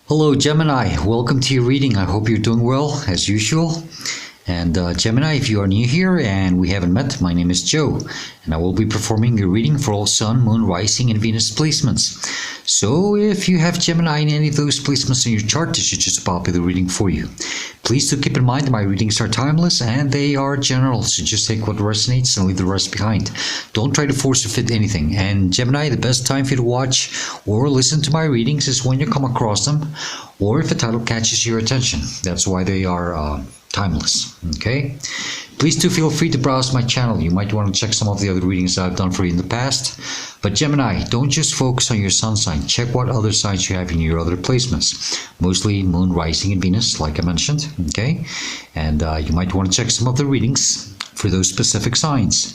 Hello Gemini, welcome to your reading. I hope you're doing well as usual. And Gemini, if you are new here and we haven't met, my name is Joe and I will be performing your reading for all Sun, Moon, Rising and Venus placements. So if you have Gemini in any of those placements in your chart, this is just a popular reading for you. Please do keep in mind that my readings are timeless and they are general, so just take what resonates and leave the rest behind. Don't try to force or fit anything. And Gemini, the best time for you to watch or listen to my readings is when you come across them, or if a title catches your attention. That's why they are timeless. Okay, please do feel free to browse my channel. You might want to check some of the other readings I've done for you in the past. But Gemini, don't just focus on your sun sign. Check what other signs you have in your other placements, mostly Moon, Rising and Venus, like I mentioned. Okay, and you might want to check some of the readings for those specific signs,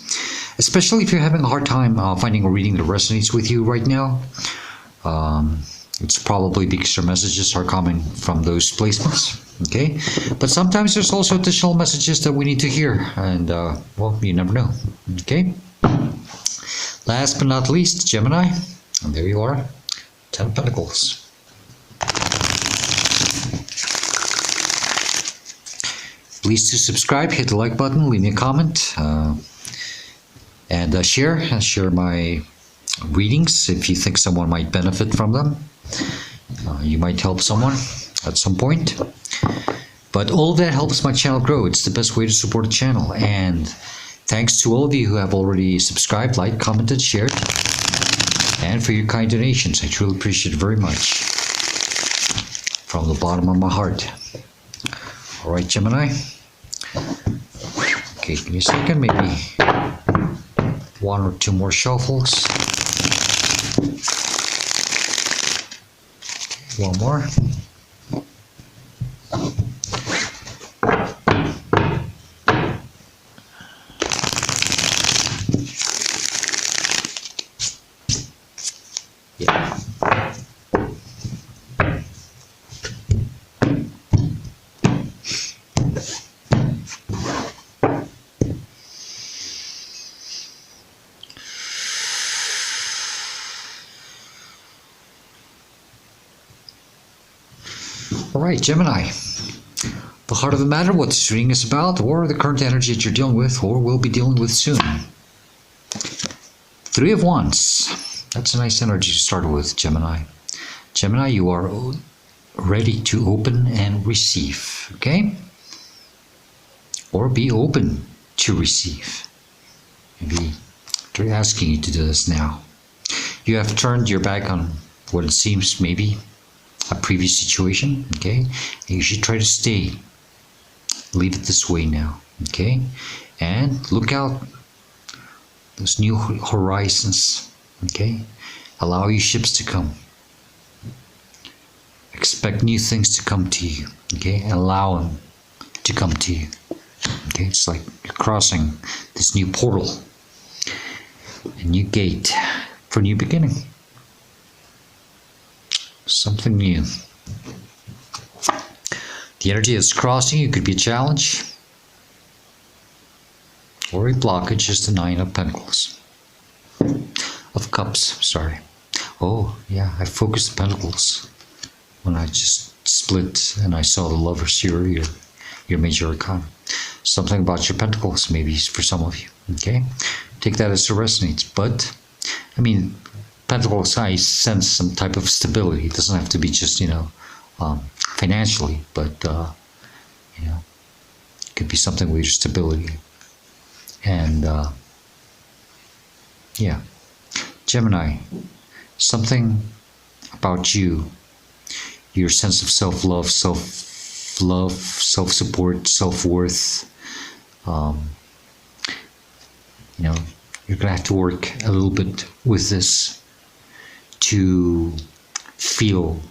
especially if you're having a hard time finding a reading that resonates with you right now. It's probably because your messages are coming from those placements. Okay, but sometimes there's also additional messages that we need to hear, and well, you never know. Okay, last but not least, Gemini, and there you are, 10 of Pentacles. Please do subscribe, hit the like button, leave me a comment, and share my readings if you think someone might benefit from them. You might help someone at some point. But all of that helps my channel grow. It's the best way to support the channel. And thanks to all of you who have already subscribed, liked, commented, shared, and for your kind donations. I truly appreciate it very much. From the bottom of my heart. All right, Gemini. Okay, give me a second. Maybe one or two more shuffles. One more. Yeah. All right, Gemini. The heart of the matter, what this reading is about, or the current energy that you're dealing with, or will be dealing with soon. 3 of Wands. That's a nice energy to start with, Gemini. Gemini, you are ready to open and receive, okay? Or be open to receive. Maybe they're asking you to do this now. You have turned your back on what it seems maybe a previous situation, okay? And you should try to stay. Leave it this way now, okay? And look out those new horizons, okay? Allow your ships to come. Expect new things to come to you, okay? Allow them to come to you, okay? It's like you're crossing this new portal, a new gate for a new beginning. Something new. The energy that's crossing you could be a challenge or a blockage, is the 9 of Pentacles. Of Cups, sorry. Oh, yeah, I focused the Pentacles when I just split and I saw the Lovers, your major arcana. Something about your Pentacles, maybe for some of you, okay? Take that as it resonates. But, I mean, Pentacles, I sense some type of stability. It doesn't have to be just, financially, but, it could be something with your stability. And, yeah. Gemini, something about you, your sense of self-love, self-support, self-worth, you're going to have to work a little bit with this to feel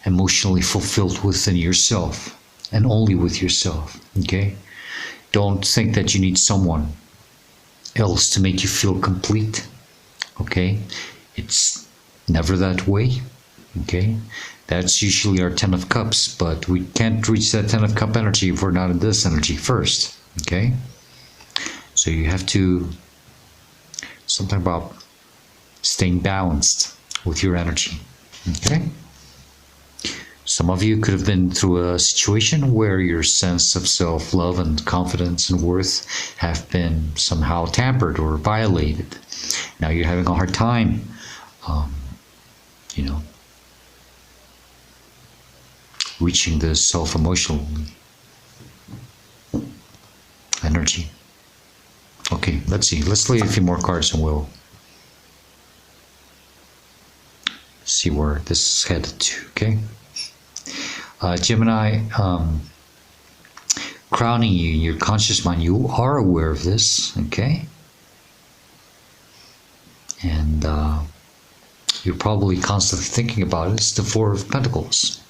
emotionally fulfilled within yourself and only with yourself, okay? Don't think that you need someone else to make you feel complete, okay? It's never that way, okay? That's usually our 10 of Cups, but we can't reach that 10 of Cup energy if we're not in this energy first, okay? So you have to, something about staying balanced with your energy, okay? Some of you could have been through a situation where your sense of self-love and confidence and worth have been somehow tampered or violated. Now you're having a hard time, you know, reaching the self-emotional energy. Okay, let's see. Let's lay a few more cards and we'll see where this is headed to, okay? Gemini, crowning you in your conscious mind, you are aware of this, okay? And you're probably constantly thinking about it. It's the Four of Pentacles.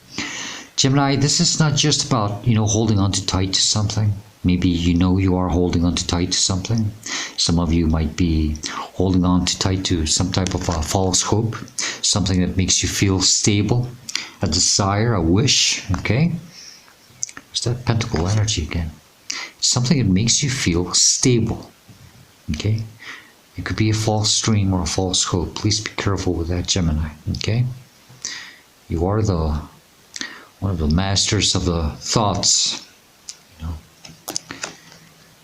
Gemini, this is not just about, holding on too tight to something. Maybe you are holding on too tight to something. Some of you might be holding on too tight to some type of a false hope, something that makes you feel stable, a desire, a wish, okay? It's that pentacle energy again. Something that makes you feel stable, okay? It could be a false dream or a false hope. Please be careful with that, Gemini, okay? You are one of the masters of the thoughts,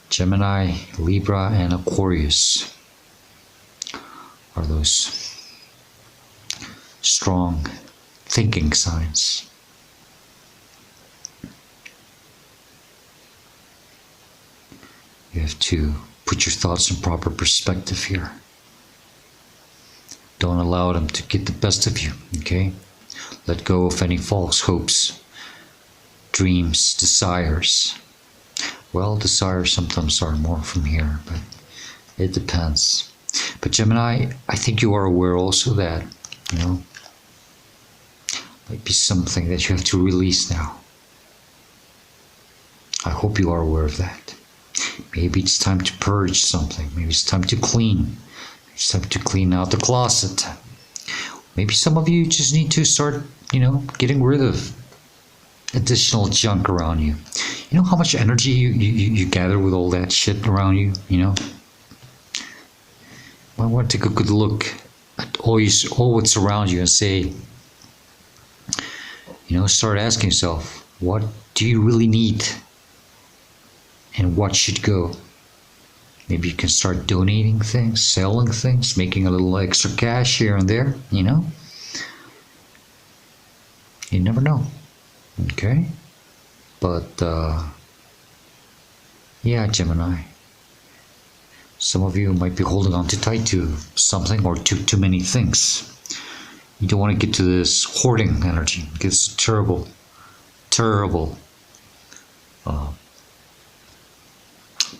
Gemini, Libra, and Aquarius are those strong thinking signs. You have to put your thoughts in proper perspective here. Don't allow them to get the best of you, okay? Let go of any false hopes, dreams, desires. Well, desires sometimes are more from here, but it depends. But Gemini, I think you are aware also that, might be something that you have to release now. I hope you are aware of that. Maybe it's time to purge something. Maybe it's time to clean. It's time to clean out the closet. Maybe some of you just need to start, getting rid of additional junk around you. You know how much energy you gather with all that shit around you, I want to take a good look at all what's around you and say, start asking yourself, what do you really need? And what should go? Maybe you can start donating things, selling things, making a little extra cash here and there, You never know, okay? But, yeah, Gemini. Some of you might be holding on too tight to something or too many things. You don't want to get to this hoarding energy. It gets terrible, terrible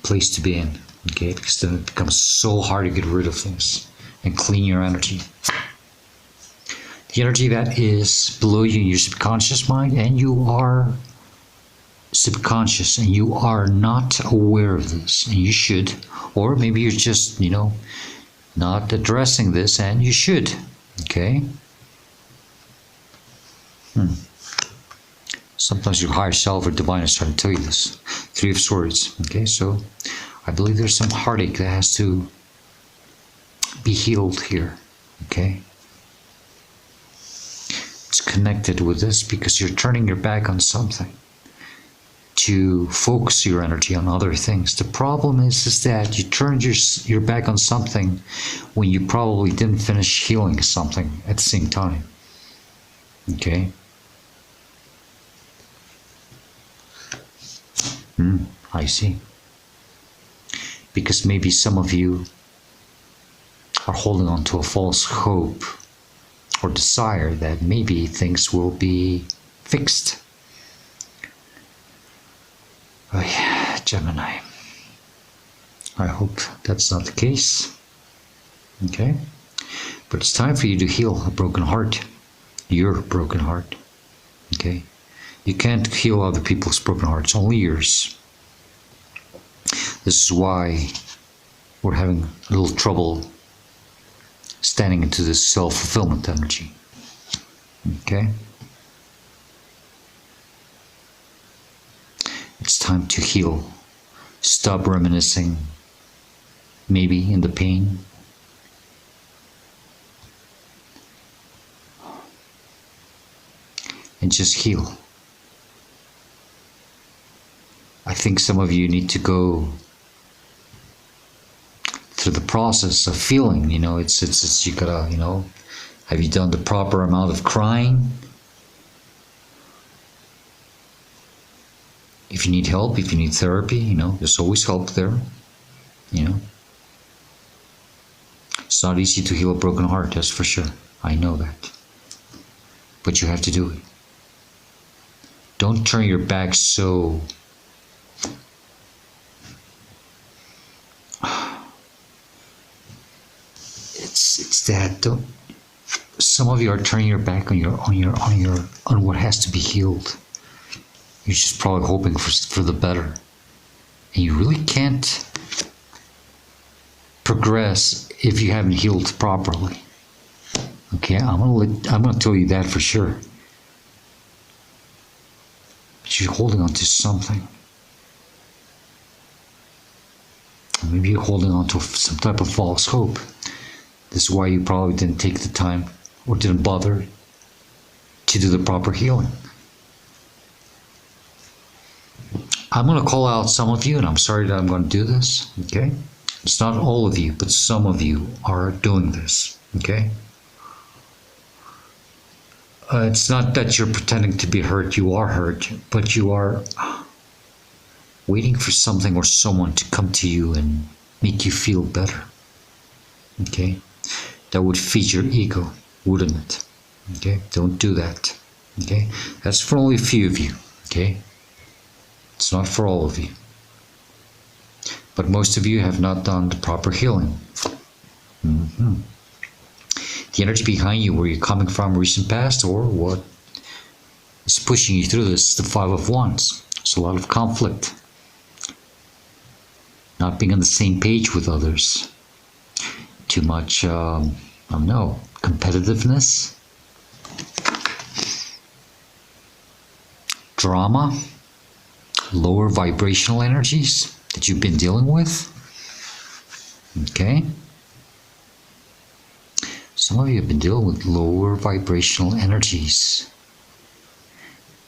place to be in, okay? Because then it becomes so hard to get rid of things and clean your energy. The energy that is below you in your subconscious mind, and you are subconscious and you are not aware of this, and you should, or maybe you're just, not addressing this, and you should, okay? Sometimes your higher self or divine is trying to tell you this. Three of Swords, okay? So I believe there's some heartache that has to be healed here, okay? It's connected with this because you're turning your back on something to focus your energy on other things. The problem is that you turned your back on something when you probably didn't finish healing something at the same time, okay? I see. Because maybe some of you are holding on to a false hope or desire that maybe things will be fixed. Oh yeah, Gemini. I hope that's not the case. Okay? But it's time for you to heal a broken heart. Your broken heart. Okay? You can't heal other people's broken hearts, only yours. This is why we're having a little trouble standing into this self-fulfillment energy. Okay? It's time to heal. Stop reminiscing, maybe in the pain. and just heal. I think some of you need to go through the process of feeling. It's you gotta, have you done the proper amount of crying? If you need help, if you need therapy, there's always help there. It's not easy to heal a broken heart, that's for sure. I know that. But you have to do it. Don't turn your back so... It's that. Some of you are turning your back on what has to be healed. You're just probably hoping for the better. And you really can't progress if you haven't healed properly. Okay, I'm gonna tell you that for sure. But you're holding on to something. Maybe you're holding on to some type of false hope. This is why you probably didn't take the time or didn't bother to do the proper healing. I'm going to call out some of you, and I'm sorry that I'm going to do this, okay? It's not all of you, but some of you are doing this, okay? It's not that you're pretending to be hurt. You are hurt, but you are waiting for something or someone to come to you and make you feel better, okay? That would feed your ego, wouldn't it? Okay, don't do that, okay? That's for only a few of you, okay? It's not for all of you. But most of you have not done the proper healing. The energy behind you, where you're coming from, recent past, or what is pushing you through this, is the Five of Wands. It's a lot of conflict. Not being on the same page with others. Too much, I don't know, competitiveness. Drama. Lower vibrational energies that you've been dealing with. Okay. Some of you have been dealing with lower vibrational energies.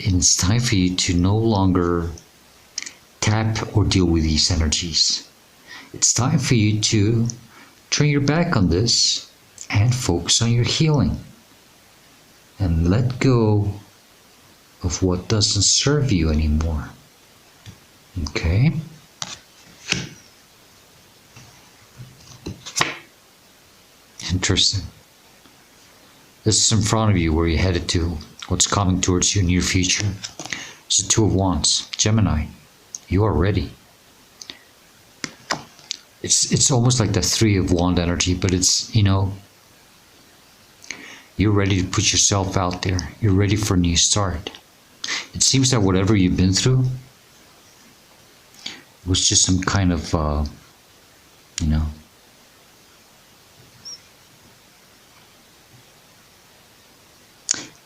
And it's time for you to no longer tap or deal with these energies. It's time for you to turn your back on this and focus on your healing. And let go of what doesn't serve you anymore. Okay. Interesting. This is in front of you, where you're headed to, what's coming towards you in your future. It's the Two of Wands. Gemini, you are ready. It's almost like the Three of Wand energy, but it's, you're ready to put yourself out there. You're ready for a new start. It seems that whatever you've been through was just some kind of,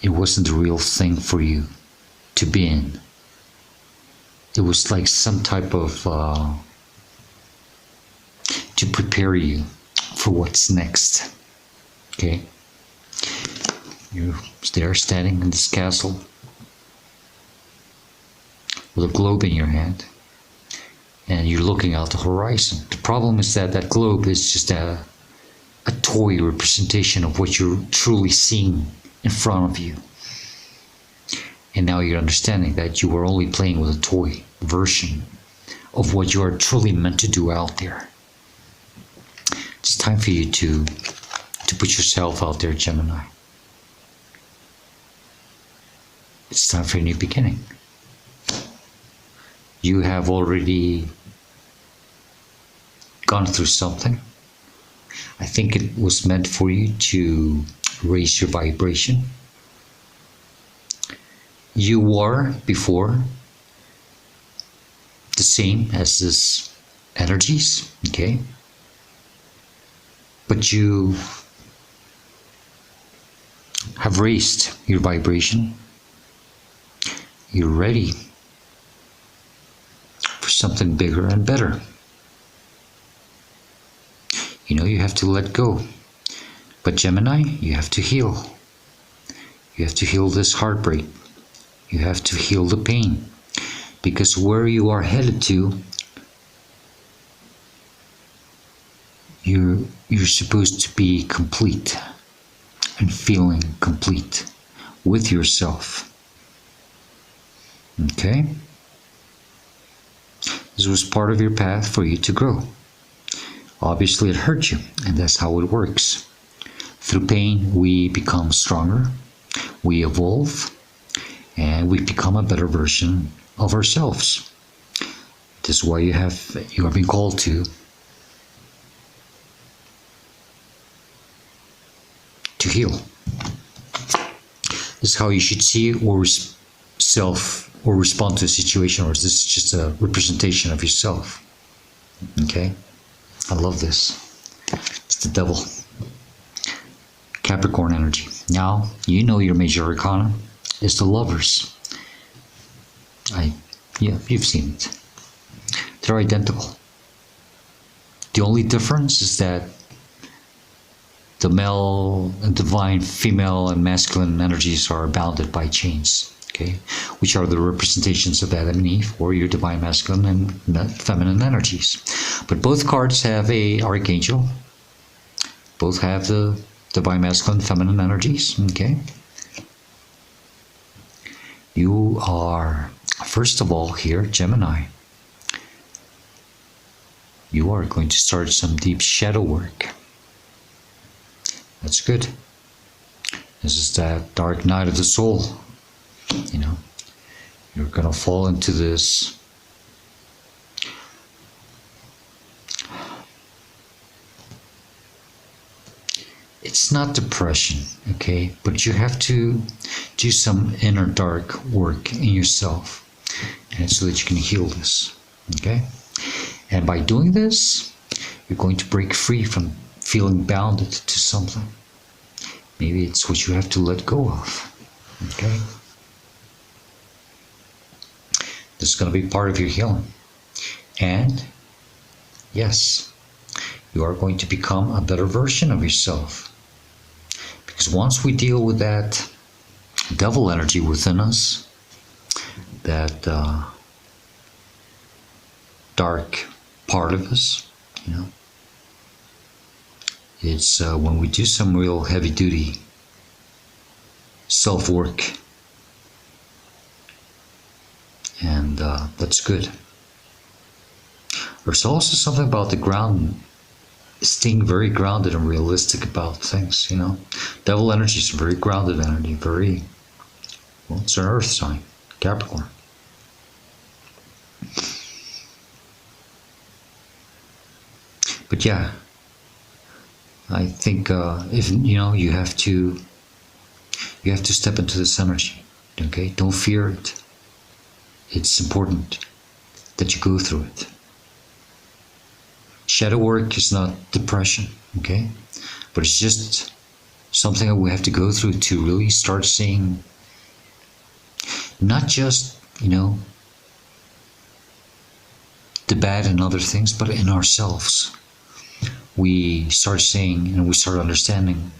it wasn't the real thing for you to be in. It was like some type of, to prepare you for what's next. Okay? You're there standing in this castle with a globe in your hand. And you're looking out the horizon. The problem is that that globe is just a toy representation of what you're truly seeing in front of you. And now you're understanding that you were only playing with a toy version of what you are truly meant to do out there. It's time for you to put yourself out there, Gemini. It's time for a new beginning. You have already gone through something. I think it was meant for you to raise your vibration. You were before the same as this energies, okay? But you have raised your vibration. You're ready for something bigger and better. You have to let go. But Gemini, you have to heal. You have to heal this heartbreak You have to heal the pain. Because where you are headed to, you're supposed to be complete and feeling complete with yourself. Okay? This was part of your path for you to grow. Obviously it hurt you, and that's how it works. Through pain we become stronger, we evolve, and we become a better version of ourselves. This is why you are being called to heal. This is how you should see it, or respond to a situation, or is this just a representation of yourself? Okay, I love this. It's the devil. Capricorn energy. Now you know your major arcana is the Lovers. Yeah, you've seen it. They're identical. The only difference is that the male and divine, female and masculine energies are bounded by chains, okay, which are the representations of Adam and Eve, or your divine masculine and feminine energies. But both cards have a archangel. Both have the divine masculine and feminine energies, okay. You are, first of all, here, Gemini. You are going to start some deep shadow work. That's good. This is that dark night of the soul. You know, you're going to fall into this it's not depression, okay, but you have to do some inner dark work in yourself, and so that you can heal this, okay. And by doing this, you're going to break free from feeling bounded to something. Maybe it's what you have to let go of, okay. This is going to be part of your healing. And yes, you are going to become a better version of yourself. Because once we deal with that devil energy within us, that dark part of us, you know, it's when we do some real heavy duty self-work, and that's good. There's also something about the ground, staying very grounded and realistic about things, you know. Devil energy is a very grounded energy, very, well, it's an earth sign, Capricorn. But yeah, I think if you know, you have to step into this energy, okay? Don't fear it. It's important that you go through it. Shadow work is not depression, okay? But it's just something that we have to go through to really start seeing, not just, you know, the bad in other things, but in ourselves. We start seeing and we start understanding,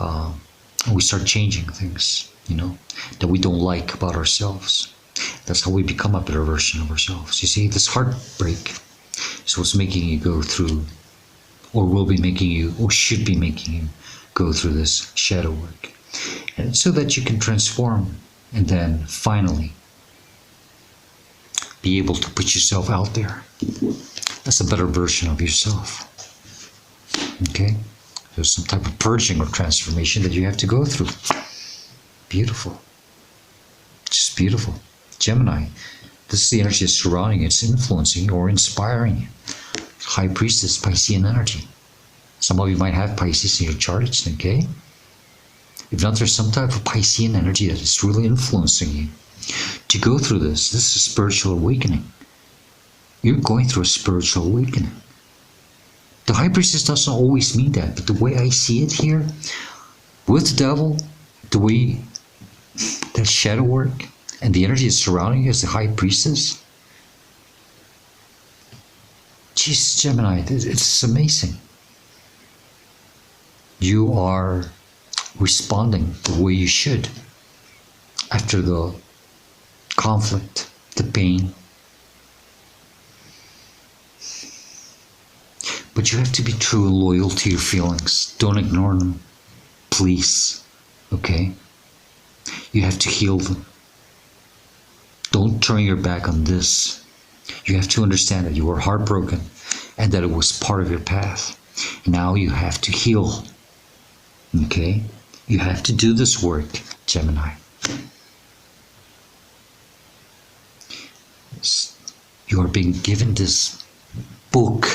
and we start changing things, you know, that we don't like about ourselves. That's how we become a better version of ourselves. You see, this heartbreak is what's making you go through, or will be making you, or should be making you go through this shadow work. And so that you can transform and then finally be able to put yourself out there as a better version of yourself. Okay? There's some type of purging or transformation that you have to go through. Beautiful. Just beautiful. Gemini, this is the energy that's surrounding you. It's influencing you or inspiring you. High Priestess, Piscean energy. Some of you might have Pisces in your charts, okay? If not, there's some type of Piscean energy that is really influencing you to go through this. This is a spiritual awakening. You're going through a spiritual awakening. The High Priestess doesn't always mean that, but the way I see it here, with the devil, the way that shadow work, and the energy that's surrounding you as the High Priestess, Jesus, Gemini, it's amazing. You are responding the way you should after the conflict, the pain. But you have to be true and loyal to your feelings. Don't ignore them, please. Okay? You have to heal them. Don't turn your back on this. You have to understand that you were heartbroken and that it was part of your path. Now you have to heal. Okay? You have to do this work, Gemini. You are being given this book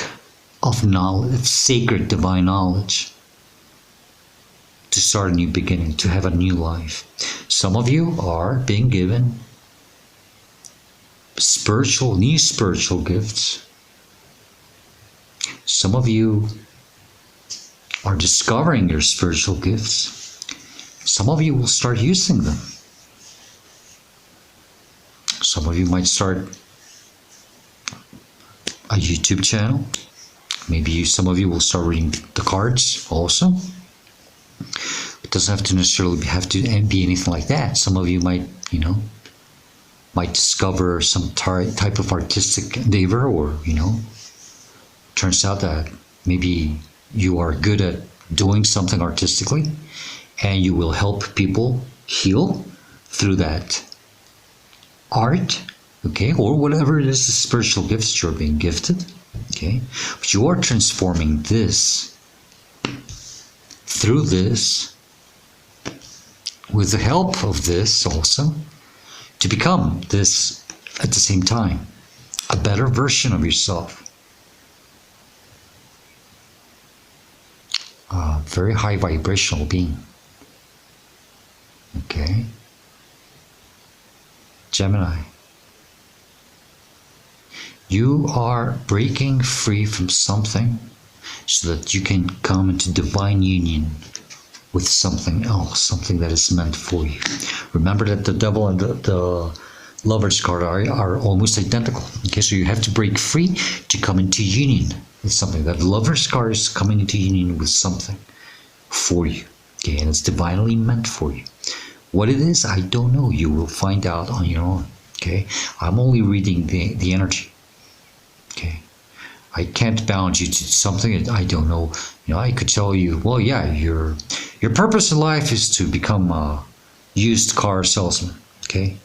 of knowledge, sacred divine knowledge, to start a new beginning, to have a new life. Some of you are being given new spiritual gifts. Some of you are discovering your spiritual gifts. Some of you will start using them. Some of you might start a YouTube channel. Maybe some of you will start reading the cards also. It doesn't have to necessarily have to be anything like that. Some of you might, might discover some type of artistic endeavor, or, turns out that maybe you are good at doing something artistically and you will help people heal through that art, okay, or whatever it is, the spiritual gifts you're being gifted, okay, but you are transforming this through this, with the help of this also, to become this at the same time, a better version of yourself. A very high vibrational being. Okay? Gemini. You are breaking free from something so that you can come into divine union with something else, something that is meant for you. Remember that the devil and the lover's card are almost identical. Okay, so you have to break free to come into union with something. That lover's card is coming into union with something for you. Okay, and it's divinely meant for you. What it is, I don't know. You will find out on your own. Okay, I'm only reading the energy. Okay, I can't bound you to something that I don't know. I could tell you, well, yeah, your purpose in life is to become a used car salesman. Okay,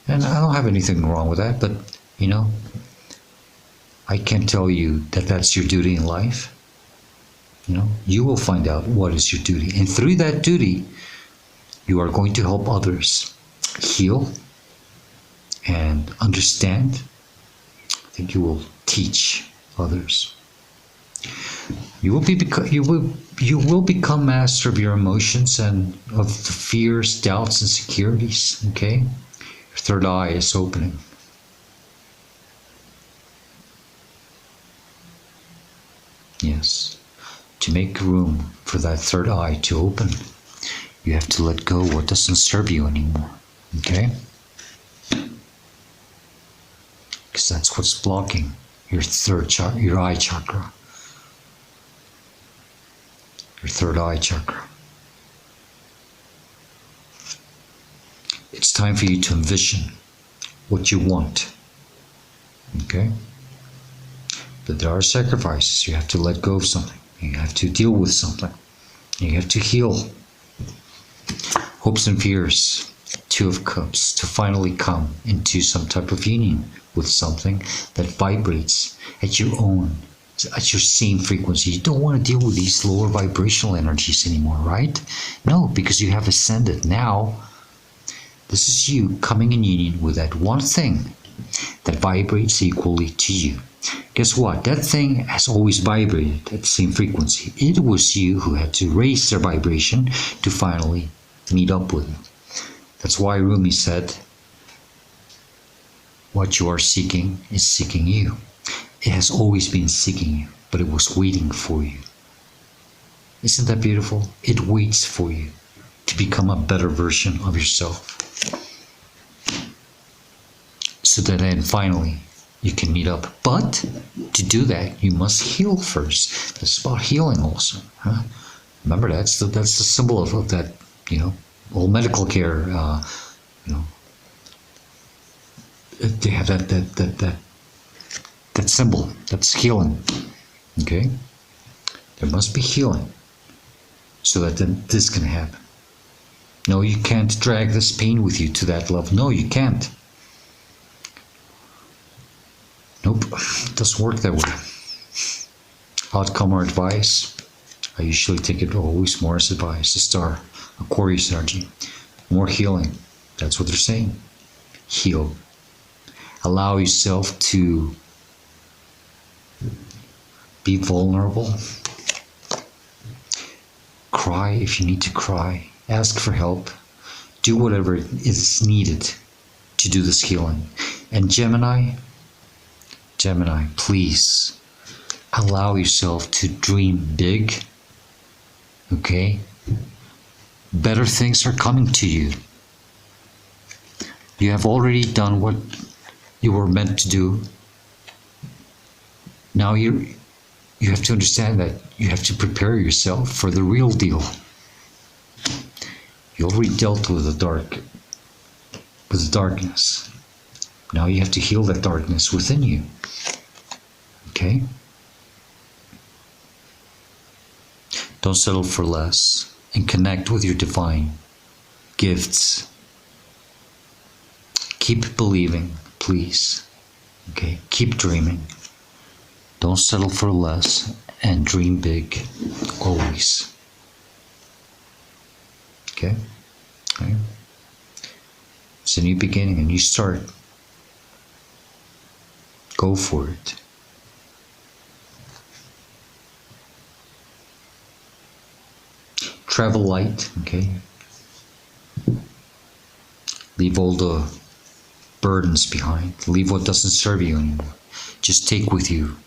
and I don't have anything wrong with that, but I can't tell you that that's your duty in life. You will find out what is your duty, and through that duty, you are going to help others heal and understand. I think you will teach others. You will become master of your emotions and of the fears, doubts, and insecurities. Okay, your third eye is opening. Yes, to make room for that third eye to open, you have to let go what doesn't serve you anymore. Okay, because that's what's blocking your your eye chakra. Your third eye chakra. It's time for you to envision what you want. Okay? But there are sacrifices. You have to let go of something. You have to deal with something. You have to heal. Hopes and fears. Two of Cups. To finally come into some type of union with something that vibrates at your same frequency. You don't want to deal with these lower vibrational energies anymore, right? No, because you have ascended. Now, this is you coming in union with that one thing that vibrates equally to you. Guess what? That thing has always vibrated at the same frequency. It was you who had to raise their vibration to finally meet up with it. That's why Rumi said, what you are seeking is seeking you. It has always been seeking you, but it was waiting for you. Isn't that beautiful? It waits for you to become a better version of yourself. So that then finally you can meet up. But to do that, you must heal first. It's about healing also. Huh? Remember, that's the symbol of that, all medical care, they have that symbol. That's healing. Okay? There must be healing so that then this can happen. No, you can't drag this pain with you to that level. No, you can't. Nope, it doesn't work that way. Outcome or advice, I usually take it always more as advice. The star, Aquarius energy, more healing. That's what they're saying. Heal. Allow yourself to be vulnerable. Cry if you need to cry. Ask for help. Do whatever is needed to do this healing. And Gemini, please allow yourself to dream big. Okay? Better things are coming to you. You have already done what you were meant to do. Now you have to understand that you have to prepare yourself for the real deal. You already dealt with the darkness. Now you have to heal that darkness within you. Okay? Don't settle for less and connect with your divine gifts. Keep believing, please. Okay? Keep dreaming. Don't settle for less and dream big, always. Okay? Okay? It's a new beginning, a new start. Go for it. Travel light, okay? Leave all the burdens behind. Leave what doesn't serve you anymore. Just take with you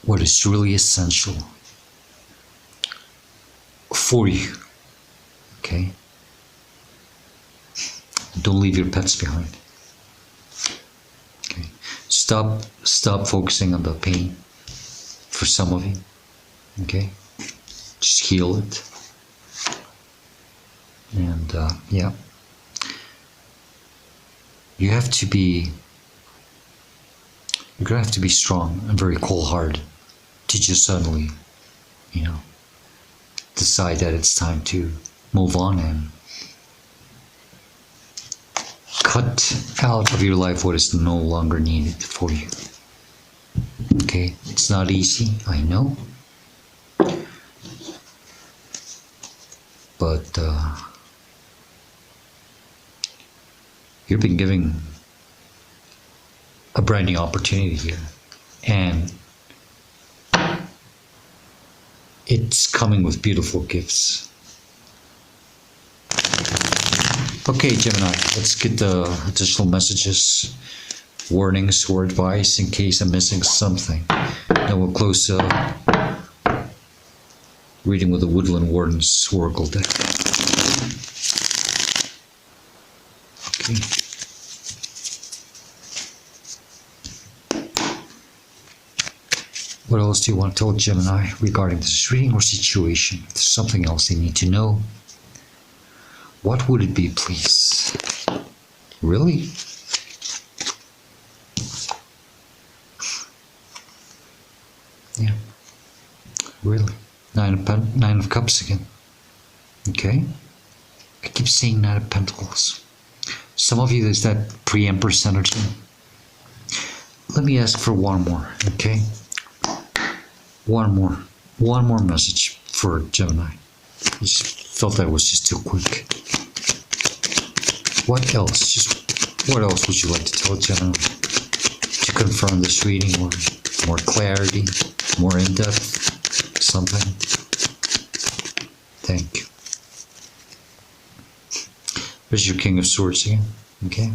what is really essential for you, okay? Don't leave your pets behind. Okay? Stop focusing on the pain for some of you, okay? Just heal it. And yeah, you're gonna have to be strong and very cold-hearted to just suddenly, decide that it's time to move on and cut out of your life what is no longer needed for you. Okay, it's not easy, I know. But you've been given a brand new opportunity here, and it's coming with beautiful gifts. Okay, Gemini, let's get the additional messages, warnings, or advice in case I'm missing something. Then we'll close reading with the Woodland Warden's Oracle deck. Okay. What else do you want to tell Gemini regarding this reading or situation? If there's something else they need to know, what would it be, please? Really? Yeah. Really? Nine of Cups again. Okay. I keep saying Nine of Pentacles. Some of you, there's that pre-Empress energy. Let me ask for one more, okay? One more message for Gemini. I just felt that was just too quick. What else? What else would you like to tell Gemini to confirm this reading, or more clarity, more in-depth? Something. Thank you. There's your King of Swords again. Okay?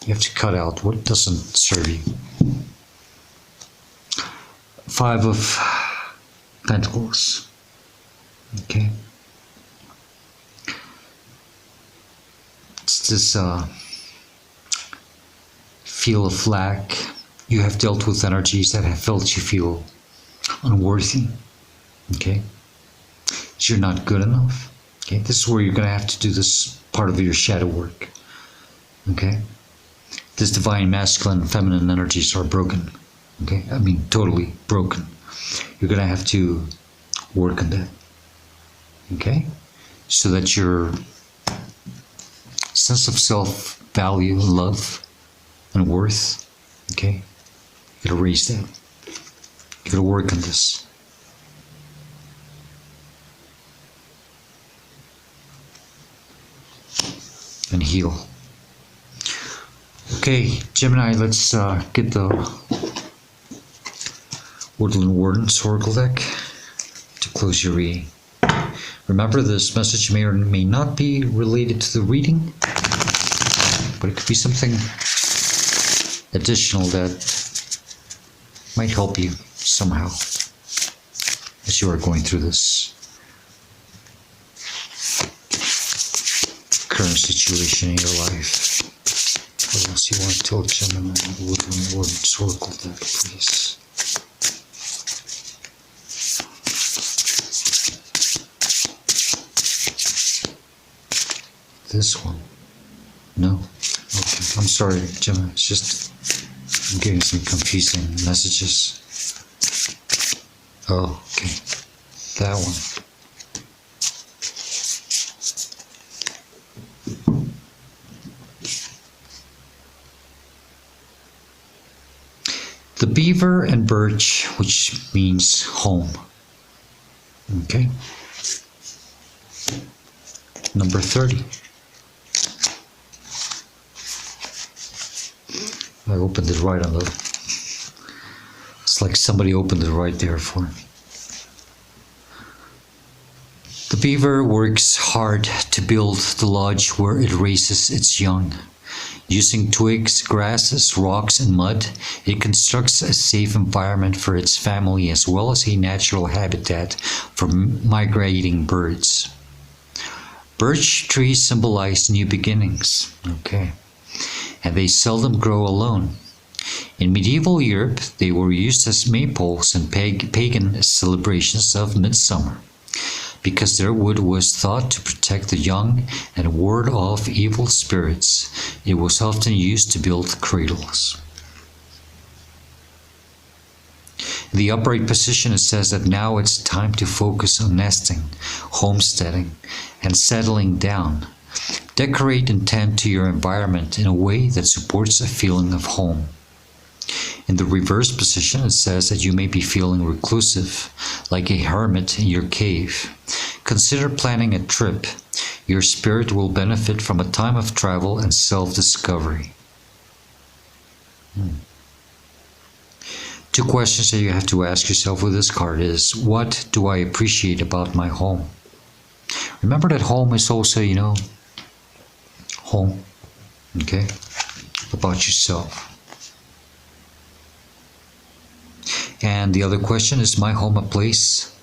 You have to cut out what doesn't serve you. Five of Pentacles. Okay? It's this feel of lack. You have dealt with energies that have felt you feel unworthy. Okay? You're not good enough. Okay? This is where you're going to have to do this part of your shadow work. Okay? This divine masculine and feminine energies are broken. Okay? I mean, totally broken. You're going to have to work on that. Okay? So that your sense of self-value, love, and worth, okay? You gotta raise that. You gotta work on this. And heal. Okay, Gemini, let's get the Woodland Warden's Oracle deck to close your reading. Remember, this message may or may not be related to the reading, but it could be something additional that might help you somehow as you are going through this current situation in your life. What else you want to tell Gemini? Woodland Warden's Oracle deck, please. This one? No? Okay. I'm sorry, Gemini. It's just I'm getting some confusing messages. Oh, okay. That one. The beaver and birch, which means home. Okay. Number 30. I opened it right on the... It's like somebody opened it right there for me. The beaver works hard to build the lodge where it raises its young. Using twigs, grasses, rocks, and mud, it constructs a safe environment for its family as well as a natural habitat for migrating birds. Birch trees symbolize new beginnings. Okay. And they seldom grow alone. In medieval Europe, they were used as maypoles in pagan celebrations of midsummer. Because their wood was thought to protect the young and ward off evil spirits, it was often used to build cradles. In the upright position, it says that now it's time to focus on nesting, homesteading, and settling down. Decorate and tend to your environment in a way that supports a feeling of home. In the reverse position, it says that you may be feeling reclusive, like a hermit in your cave. Consider planning a trip. Your spirit will benefit from a time of travel and self-discovery. Two questions that you have to ask yourself with this card is, what do I appreciate about my home? Remember that home is also, home, okay? About yourself. And the other question is, my home a place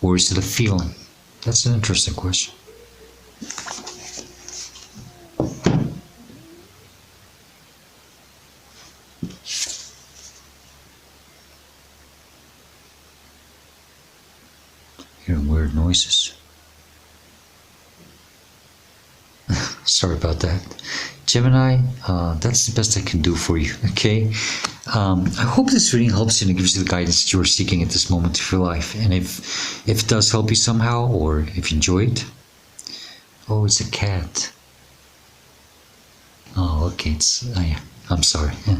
or is it a feeling? That's an interesting question. Hearing weird noises. Sorry about that. Gemini, that's the best I can do for you, okay? I hope this reading helps you and gives you the guidance that you are seeking at this moment of your life. And if it does help you somehow, or if you enjoy it, oh, it's a cat. Oh, okay. Yeah. I'm sorry. Yeah.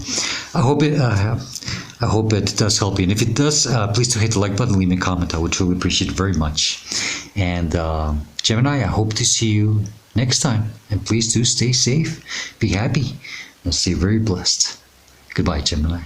I hope it does help you. And if it does, please do hit the like button, leave me a comment. I would truly appreciate it very much. And Gemini, I hope to see you next time. And please do stay safe, be happy, and stay very blessed. Goodbye, Gemini.